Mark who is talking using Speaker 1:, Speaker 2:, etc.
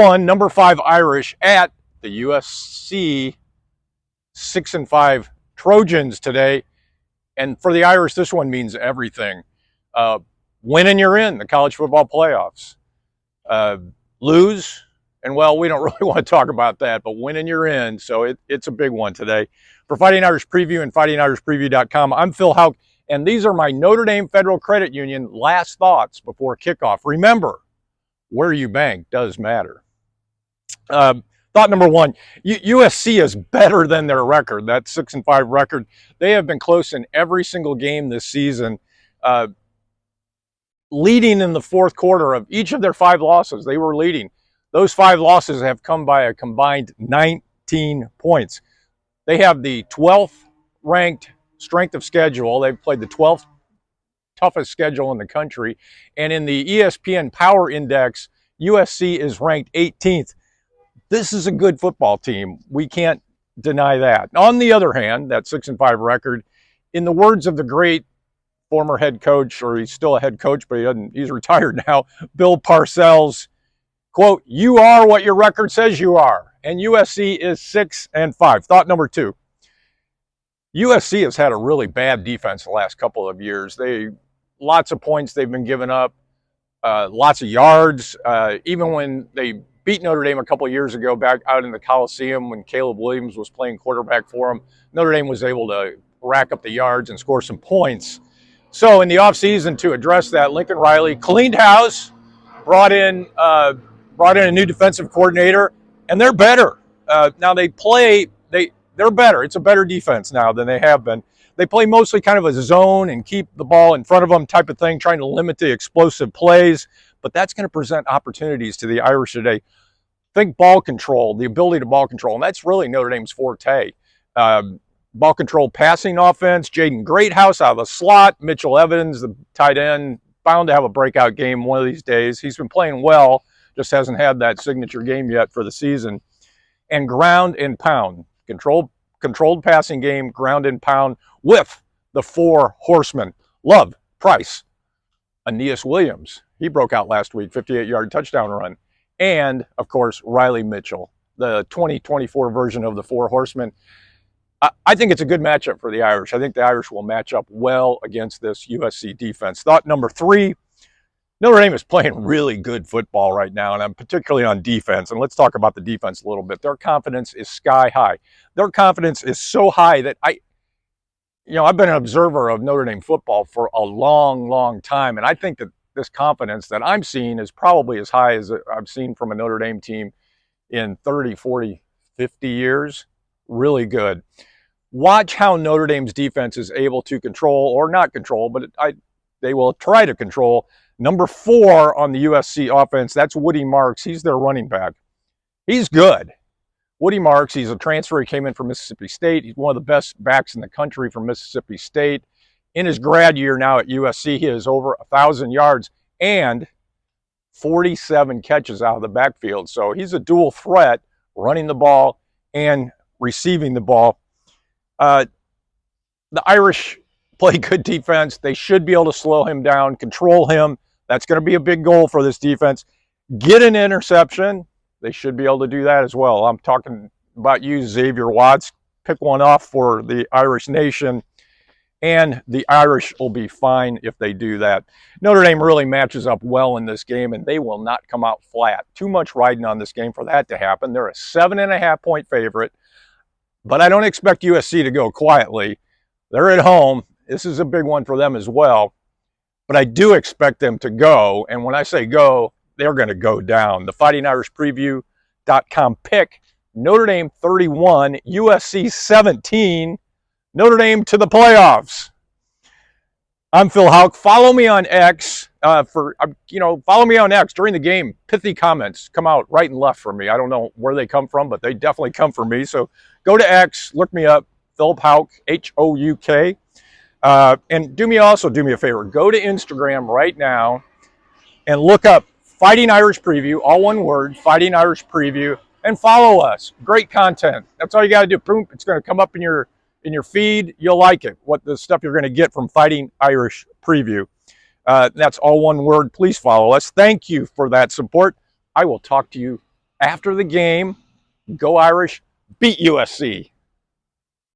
Speaker 1: Number 5 Irish at the USC 6-5 Trojans today. And for the Irish, this one means everything. Win and you're in the college football playoffs. Lose, and well, we don't really want to talk about that, but win and you're in. So it's a big one today. For Fighting Irish Preview and FightingIrishPreview.com, I'm Phil Houck, and these are my Notre Dame Federal Credit Union last thoughts before kickoff. Remember, where you bank does matter. Thought number one, USC is better than their record, that 6-5 record. They have been close in every single game this season, leading in the fourth quarter of each of their 5 losses. They were leading. Those 5 losses have come by a combined 19 points. They have the 12th ranked strength of schedule. They've played the 12th toughest schedule in the country. And in the ESPN Power Index, USC is ranked 18th. This is a good football team. We can't deny that. On the other hand, that 6-5 record, in the words of the great former head coach, or he's still a head coach, but he's retired now, Bill Parcells, quote, "You are what your record says you are." And USC is 6-5. Thought number 2. USC has had a really bad defense the last couple of years. Lots of points they've been giving up, lots of yards. Even when they beat Notre Dame a couple of years ago back out in the Coliseum when Caleb Williams was playing quarterback for them, Notre Dame was able to rack up the yards and score some points. So in the offseason, to address that, Lincoln Riley cleaned house, brought in a new defensive coordinator, and they're better. Now they're better. It's a better defense now than they have been. They play mostly kind of a zone and keep the ball in front of them type of thing, trying to limit the explosive plays. But that's going to present opportunities to the Irish today. Think ball control, the ability to ball control, and that's really Notre Dame's forte. Ball control passing offense, Jaden Greathouse out of the slot, Mitchell Evans, the tight end, bound to have a breakout game one of these days. He's been playing well, just hasn't had that signature game yet for the season. And ground and pound, controlled passing game, ground and pound with the 4 horsemen. Love, Price, Aeneas Williams. He broke out last week, 58-yard touchdown run. And, of course, Riley Mitchell, the 2024 version of the 4 horsemen. I think it's a good matchup for the Irish. I think the Irish will match up well against this USC defense. Thought number 3, Notre Dame is playing really good football right now, and I'm particularly on defense. And let's talk about the defense a little bit. Their confidence is sky high. Their confidence is so high that I've been an observer of Notre Dame football for a long, long time, and I think that this confidence that I'm seeing is probably as high as I've seen from a Notre Dame team in 30, 40, 50 years. Really good. Watch how Notre Dame's defense is able to control, or not control, but they will try to control, number 4 on the USC offense. That's Woody Marks. He's their running back. He's good. Woody Marks, he's a transfer. He came in from Mississippi State. He's one of the best backs in the country from Mississippi State. In his grad year now at USC, he has over 1,000 yards and 47 catches out of the backfield. So he's a dual threat, running the ball and receiving the ball. The Irish play good defense. They should be able to slow him down, control him. That's going to be a big goal for this defense. Get an interception. They should be able to do that as well. I'm talking about you, Xavier Watts. Pick one off for the Irish nation, and the Irish will be fine if they do that. Notre Dame really matches up well in this game, and they will not come out flat. Too much riding on this game for that to happen. They're a 7.5-point favorite, but I don't expect USC to go quietly. They're at home. This is a big one for them as well, but I do expect them to go, and when I say go, they're going to go down. The FightingIrishPreview.com pick, Notre Dame 31, USC 17, Notre Dame to the playoffs. I'm Phil Houck. Follow me on X. Follow me on X during the game. Pithy comments come out right and left from me. I don't know where they come from, but they definitely come from me. So go to X, look me up, Phil Houck, H-O-U-K. And do me a favor. Go to Instagram right now and look up Fighting Irish Preview, all one word, Fighting Irish Preview, and follow us. Great content. That's all you got to do. Boom, it's going to come up in your feed. You'll like it, what the stuff you're going to get from Fighting Irish Preview. That's all one word. Please follow us. Thank you for that support. I will talk to you after the game, go Irish, beat USC.